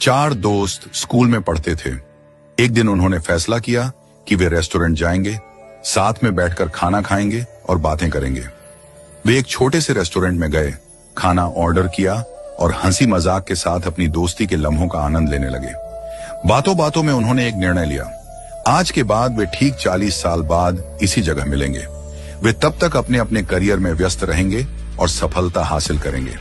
चार दोस्त स्कूल में पढ़ते थे। एक दिन उन्होंने फैसला किया कि वे रेस्टोरेंट जाएंगे, साथ में बैठकर खाना खाएंगे और बातें करेंगे। वे एक छोटे से रेस्टोरेंट में गए, खाना ऑर्डर किया और हंसी मजाक के साथ अपनी दोस्ती के लम्हों का आनंद लेने लगे। बातों बातों में उन्होंने एक निर्णय लिया। आज के बाद वे ठीक 40 साल बाद इसी जगह मिलेंगे। वे तब तक अपने अपने करियर में व्यस्त रहेंगे और सफलता हासिल करेंगे।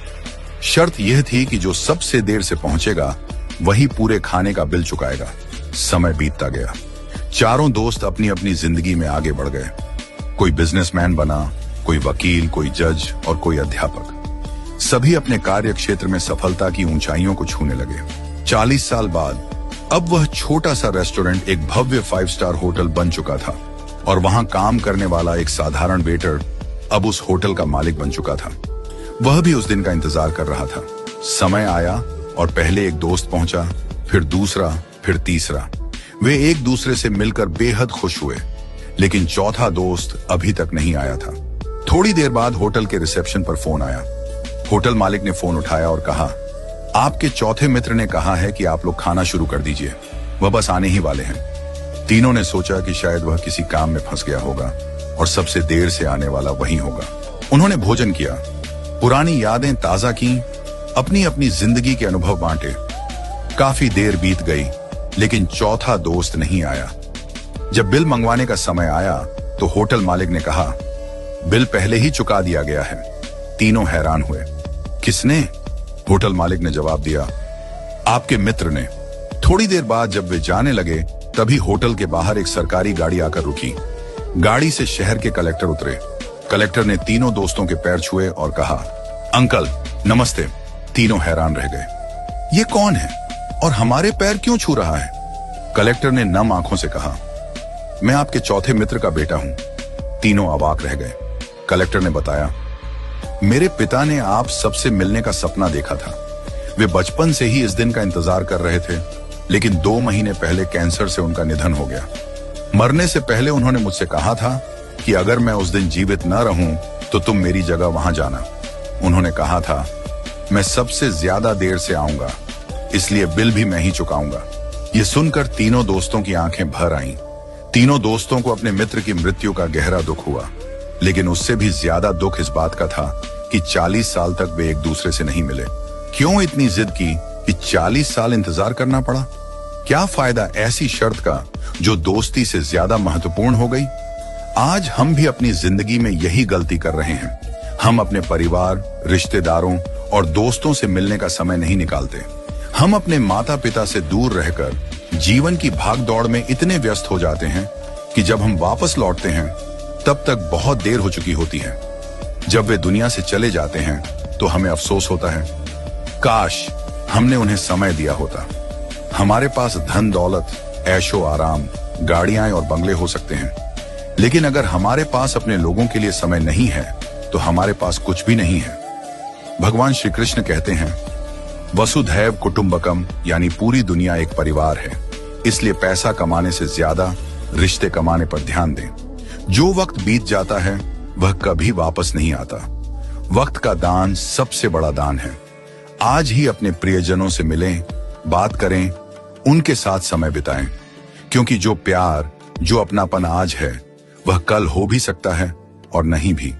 शर्त यह थी कि जो सबसे देर से पहुंचेगा वही पूरे खाने का बिल चुकाएगा। समय बीतता गया। चारों दोस्त अपनी अपनी जिंदगी में आगे बढ़ गए। कोई बिजनेसमैन बना, कोई वकील, कोई जज और कोई अध्यापक। सभी अपने कार्य क्षेत्र में सफलता की ऊंचाइयों को छूने लगे। 40 साल बाद अब वह छोटा सा रेस्टोरेंट एक भव्य 5 स्टार होटल बन चुका था और वहां काम करने वाला एक साधारण वेटर अब उस होटल का मालिक बन चुका था। वह भी उस दिन का इंतजार कर रहा था। समय आया और पहले एक दोस्त पहुंचा, फिर दूसरा, फिर तीसरा। वे एक दूसरे से मिलकर बेहद खुश हुए, लेकिन चौथा दोस्त अभी तक नहीं आया था। थोड़ी देर बाद होटल के रिसेप्शन पर फोन आया। होटल मालिक ने फोन उठाया और कहा, आपके चौथे मित्र ने कहा है कि आप लोग खाना शुरू कर दीजिए, वह बस आने ही वाले हैं। तीनों ने सोचा कि शायद वह किसी काम में फंस गया होगा और सबसे देर से आने वाला वही होगा। उन्होंने भोजन किया, पुरानी यादें ताजा की, अपनी अपनी जिंदगी के अनुभव बांटे। काफी देर बीत गई, लेकिन चौथा दोस्त नहीं आया। जब बिल मंगवाने का समय आया तो होटल मालिक ने कहा, बिल पहले ही चुका दिया गया है। तीनों हैरान हुए। किसने? होटल मालिक ने जवाब दिया, आपके मित्र ने। थोड़ी देर बाद जब वे जाने लगे तभी होटल के बाहर एक सरकारी गाड़ी आकर रुकी। गाड़ी से शहर के कलेक्टर उतरे। कलेक्टर ने तीनों दोस्तों के पैर छुए और कहा, अंकल नमस्ते। तीनों हैरान रह गए। ये कौन है और हमारे पैर क्यों छू रहा है? कलेक्टर ने नम आंखों से कहा, मैं आपके चौथे मित्र का बेटा हूं। तीनों अवाक रह गए। कलेक्टर ने बताया, मेरे पिता ने आप सबसे मिलने का सपना देखा था। वे बचपन से ही इस दिन का इंतजार कर रहे थे, लेकिन 2 महीने पहले कैंसर से उनका निधन हो गया। मरने से पहले उन्होंने मुझसे कहा था कि अगर मैं उस दिन जीवित न रहूं तो तुम मेरी जगह वहां जाना। उन्होंने कहा था, मैं सबसे ज्यादा देर से आऊंगा, इसलिए बिल भी मैं ही चुकाऊंगा। ये सुनकर तीनों दोस्तों की आंखें भर आईं। तीनों दोस्तों को अपने मित्र की मृत्यु का गहरा दुख हुआ, लेकिन उससे भी ज्यादा दुख इस बात का था कि 40 साल तक वे एक दूसरे से नहीं मिले। क्यों इतनी जिद की कि 40 साल इंतजार करना पड़ा? क्या फायदा ऐसी शर्त का जो दोस्ती से ज्यादा महत्वपूर्ण हो गई? आज हम भी अपनी जिंदगी में यही गलती कर रहे हैं। हम अपने परिवार, रिश्तेदारों और दोस्तों से मिलने का समय नहीं निकालते। हम अपने माता पिता से दूर रहकर जीवन की भागदौड़ में इतने व्यस्त हो जाते हैं कि जब हम वापस लौटते हैं तब तक बहुत देर हो चुकी होती है। जब वे दुनिया से चले जाते हैं तो हमें अफसोस होता है, काश हमने उन्हें समय दिया होता। हमारे पास धन दौलत, ऐशो आराम, गाड़ियां और बंगले हो सकते हैं, लेकिन अगर हमारे पास अपने लोगों के लिए समय नहीं है तो हमारे पास कुछ भी नहीं है। भगवान श्री कृष्ण कहते हैं, वसुधैव कुटुंबकम, यानी पूरी दुनिया एक परिवार है। इसलिए पैसा कमाने से ज्यादा रिश्ते कमाने पर ध्यान दें। जो वक्त बीत जाता है वह कभी वापस नहीं आता। वक्त का दान सबसे बड़ा दान है। आज ही अपने प्रियजनों से मिलें, बात करें, उनके साथ समय बिताएं, क्योंकि जो प्यार, जो अपनापन आज है वह कल हो भी सकता है और नहीं भी।